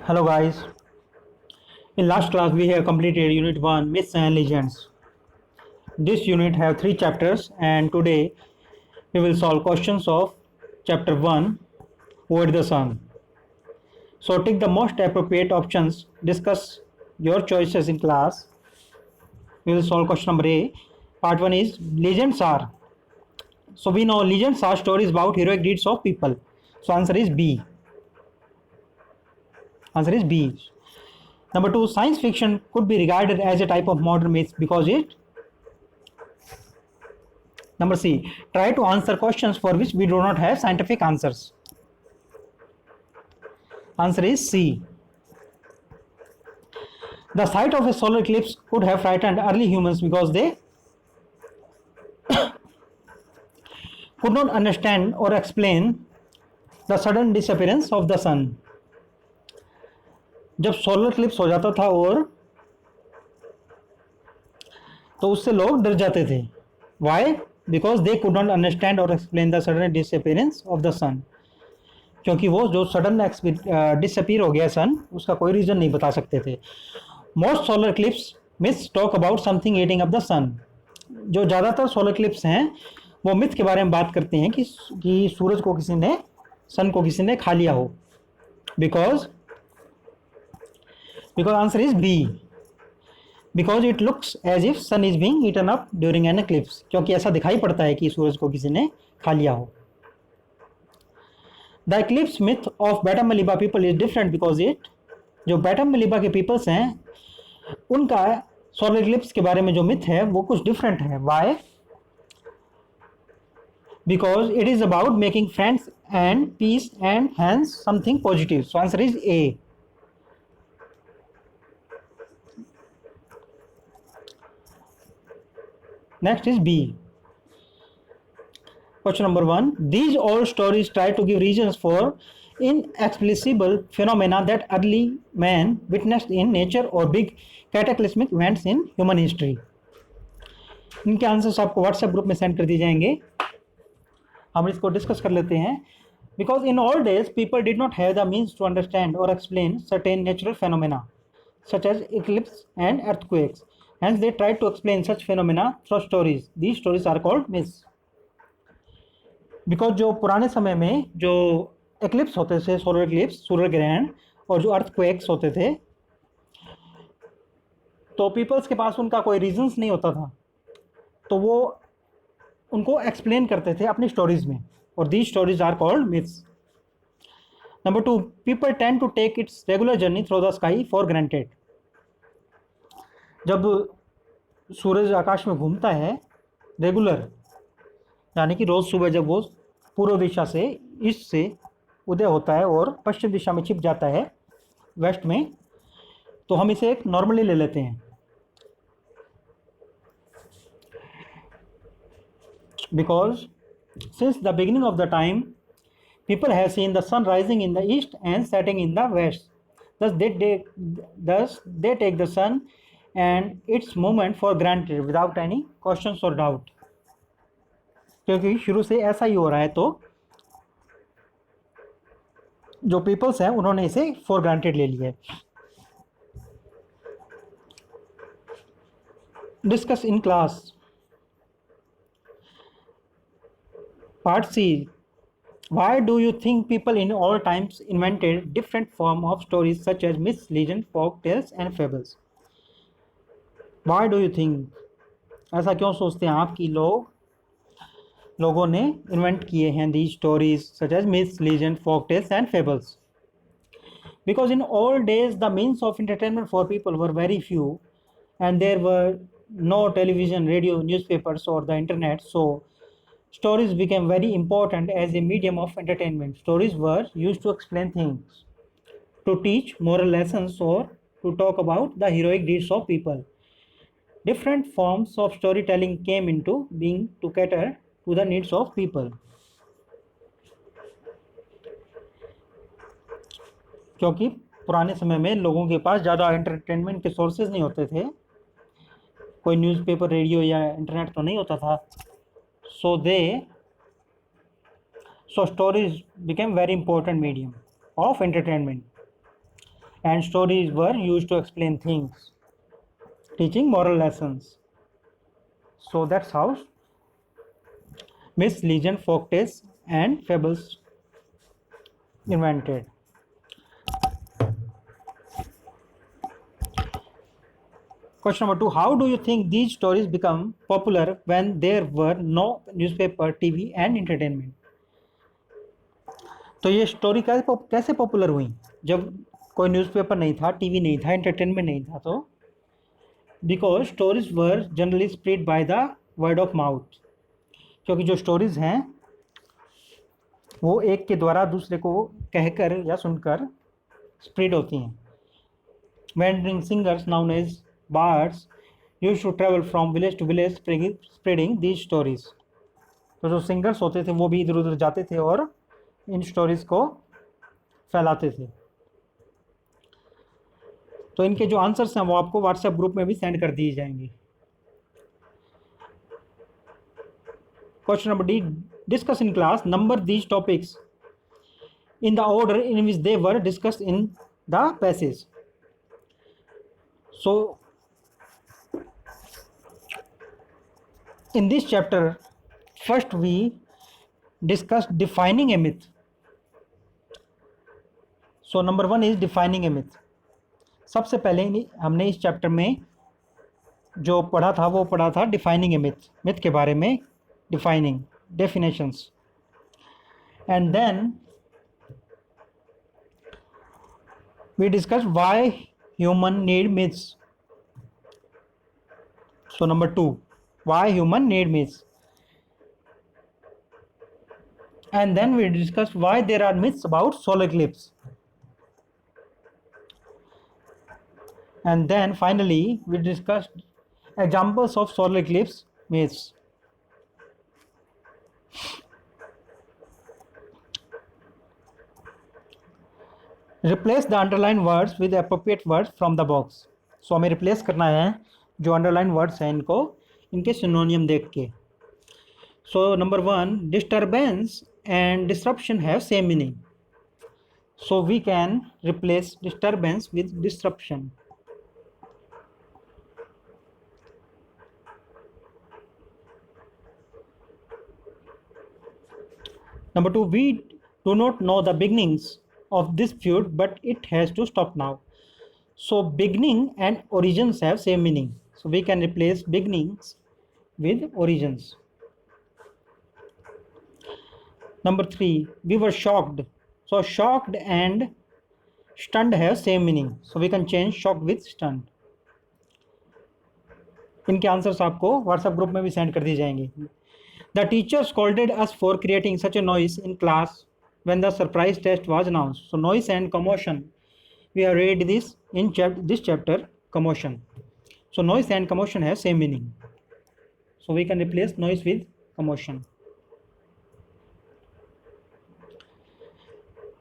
Hello guys. In last class we have completed unit 1 myths and legends. This unit have 3 chapters and today we will solve questions of chapter 1 over the sun. So take the most appropriate options, discuss your choices in class. We will solve question number A. Part 1 is legends are. So we know legends are stories about heroic deeds of people. So answer is B. Answer is B. Number 2, science fiction could be regarded as a type of modern myth because it. Number C, try to answer questions for which we do not have scientific answers. Answer is C. The sight of a solar eclipse could have frightened early humans because they could not understand or explain the sudden disappearance of the sun. जब solar Eclipse हो जाता था और तो उससे लोग डर जाते थे. Why? Because they could not understand or explain the sudden disappearance of the sun. क्योंकि वो जो सडन डिसअपीयर हो गया सन उसका कोई रीजन नहीं बता सकते थे. Most solar eclipse myths talk about something eating up the sun. जो ज़्यादातर सोलर क्लिप्स हैं वो मिथ के बारे में बात करते हैं कि सूरज को किसी ने सन को किसी ने खा लिया हो. Because answer is B. Because it looks as if sun is being eaten up during an eclipse. क्योंकि ऐसा दिखाई पड़ता है कि सूरज को किसी ने खा लिया हो. The eclipse myth of Batammaliba people is different because it. जो बैटम मलीबा के पीपल्स हैं उनका सोलर एक्लिप्स के बारे में जो मिथ है वो कुछ डिफरेंट है. Why? Because it is about making friends and peace and hence something positive. So answer is A. Next is B. Question number 1. These old stories try to give reasons for inexplicable phenomena that early man witnessed in nature or big cataclysmic events in human history. इनके answers आपको WhatsApp group में send कर दिए जाएंगे. हम इसको discuss कर लेते हैं. Because in old days people did not have the means to understand or explain certain natural phenomena such as eclipses and earthquakes. Hence they tried to explain such phenomena through stories. These stories are called myths. Because जो पुराने समय में जो eclipse होते थे, solar eclipse, सूर्य ग्रहण, और जो अर्थक्वेक्स होते थे, तो पीपल्स के पास उनका कोई रीजंस नहीं होता था, तो वो उनको एक्सप्लेन करते थे अपनी स्टोरीज में, और these stories are called myths. Number 2, people tend to take its regular journey through the sky for granted. जब सूरज आकाश में घूमता है रेगुलर, यानी कि रोज़ सुबह जब वो पूर्व दिशा से ईस्ट से उदय होता है और पश्चिम दिशा में छिप जाता है वेस्ट में, तो हम इसे एक नॉर्मली ले लेते हैं. Because since the beginning of the time people have seen the sun rising in the east and setting in the west. thus they take the sun and its movement for granted without any questions or doubt. क्योंकि शुरू से ऐसा ही हो रहा है, तो जो peoples हैं उन्होंने इसे फॉर ग्रांटेड ले लिया है. Discuss in class. Part C. Why do you think people in all times invented different form of stories such as myths, legends, folk tales and fables? Why do you think? ऐसा क्यों सोचते हैं आप कि लोगों ने इन्वेंट किए हैं these stories such as myths, legends, folk tales and fables? Because in old days the means of entertainment for people were very few and there were no television, radio, newspapers or the internet, so stories became very important as a medium of entertainment. Stories were used to explain things, to teach moral lessons or to talk about the heroic deeds of people. Different forms of storytelling came into being to cater to the needs of people. क्योंकि पुराने समय में लोगों के पास ज़्यादा entertainment के sources नहीं होते थे, कोई न्यूज़पेपर, रेडियो या इंटरनेट तो नहीं होता था, so stories became very important medium of entertainment. and stories were used to explain things, teaching moral lessons. So that's how myths, legend, folk tales, and fables invented. Question number 2. How do you think these stories become popular when there were no newspaper, TV and entertainment? तो ये story कैसे popular हुई जब कोई newspaper नहीं था, TV नहीं था, एंटरटेनमेंट नहीं था? तो because stories were generally spread by the word of mouth, क्योंकि जो स्टोरीज हैं वो एक के द्वारा दूसरे को कहकर या सुनकर स्प्रेड होती हैं. Wandering singers known as bards used to travel from village to village spreading these stories. तो जो सिंगर्स होते थे वो भी इधर उधर जाते थे और इन स्टोरीज को फैलाते थे. तो इनके जो आंसर्स हैं वो आपको व्हाट्सएप ग्रुप में भी सेंड कर दिए जाएंगे. Question number D. Discuss in class. Number these topics in the order in which they were discussed in the passage. So in this chapter, first we discussed defining a myth. So number 1 is defining a myth. सबसे पहले हमने इस chapter में जो पढ़ा था वो पढ़ा था डिफाइनिंग ए मिथ, मिथ के बारे में defining, definitions. And then we discussed why human need myths. So number 2, why human need myths. And then we discussed why there are myths about solar eclipse. And then finally we discussed examples of solar eclipse myths. Replace the underlined words with appropriate words from the box. So हमें replace करना है जो underline words हैं इनको इनके synonym देख के. So number 1, disturbance and disruption have same meaning. So we can replace disturbance with disruption. Number 2, we do not know the beginnings of this feud, but it has to stop now. So beginning and origins have same meaning. So we can replace beginnings with origins. Number 3, we were shocked. So shocked and stunned have same meaning. So we can change shocked with stunned. इनके answers आपको WhatsApp group में भी send कर दिए जाएंगे. The teacher scolded us for creating such a noise in class when the surprise test was announced. So noise and commotion. We have read this in this chapter, commotion. So noise and commotion have same meaning. So we can replace noise with commotion.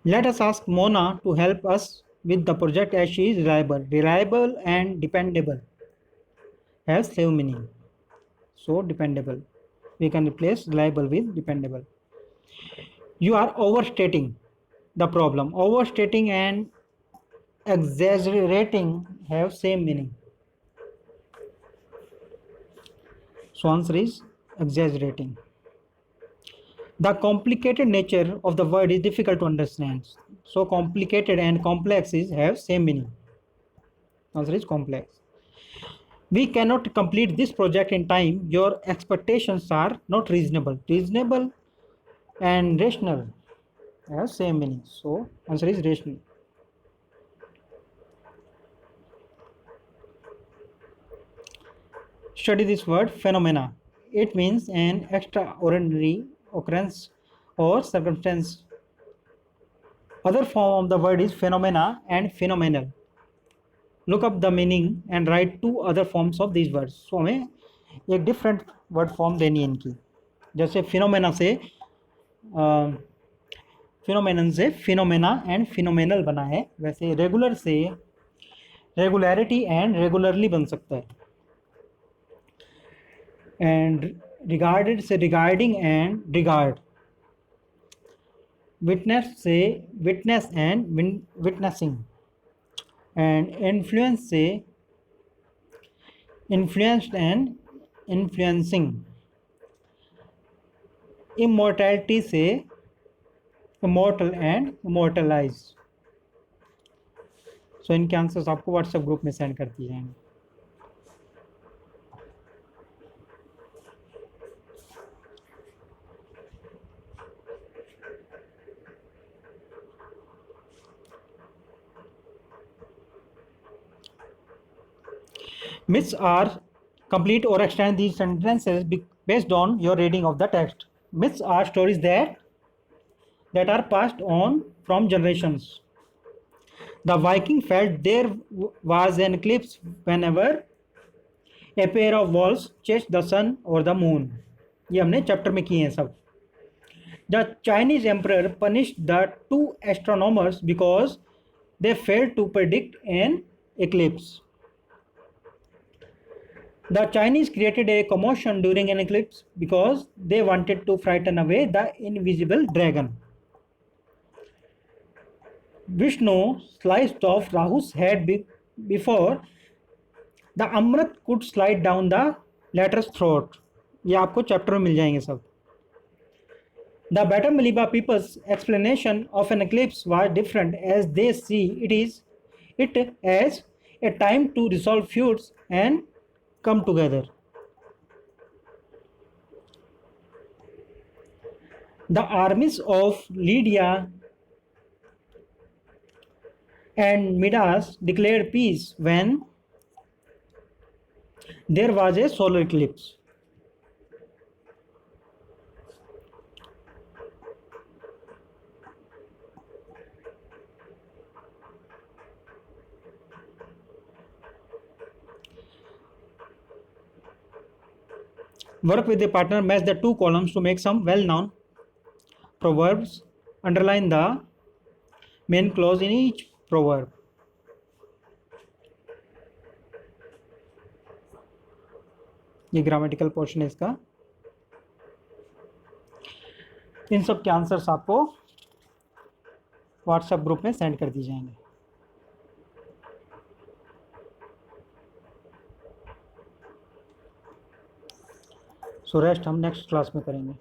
Let us ask Mona to help us with the project as she is reliable. Reliable and dependable have same meaning. So dependable. We can replace reliable with dependable. You are overstating the problem. Overstating and exaggerating have same meaning. So answer is exaggerating. The complicated nature of the word is difficult to understand. So complicated and complex have same meaning. Answer is complex. We cannot complete this project in time. Your expectations are not reasonable. Reasonable and rational have same meaning. So answer is rational. Study this word phenomena. It means an extraordinary occurrence or circumstance. Other form of the word is phenomena and phenomenal. Look up the meaning and write 2 other forms of these words. So हमें एक different word form देनी है इनकी. जैसे phenomena से phenomenon से phenomena and phenomenal बना है, वैसे रेगुलर से रेगुलरिटी एंड रेगुलरली बन सकता है. एंड रिगार्डेड से रिगार्डिंग एंड रिगार्ड. विटनेस से witness and witnessing. And influence से इन्फ्लुएंस्ड एंड इन्फ्लुएंसिंग, इमोर्टैलिटी से इमोर्टल एंड इमोर्टलाइज। सो इनके आंसर्स आपको व्हाट्सएप ग्रुप में सेंड कर दिए जाएंगे। Myths are complete or extend these sentences based on your reading of the text. Myths are stories that are passed on from generations. The Viking felt there was an eclipse whenever a pair of wolves chased the sun or the moon. ये हमने chapter में किए हैं सब। The Chinese emperor punished the two astronomers because they failed to predict an eclipse. The Chinese created a commotion during an eclipse because they wanted to frighten away the invisible dragon. Vishnu sliced off Rahu's head before the Amrit could slide down the latter's throat. ये आपको chapter में मिल जाएंगे सब। The Batamaliba people's explanation of an eclipse was different, as they see it as a time to resolve feuds and come together. The armies of Lydia and Midas declared peace when there was a solar eclipse. Work with a partner, match the two columns to make some well-known proverbs. Underline the main clause in each proverb. ये grammatical portion है इसका। इन सब के answers आपको WhatsApp group में send कर दिए जाएंगे। सो रेस्ट हम नेक्स्ट क्लास में करेंगे।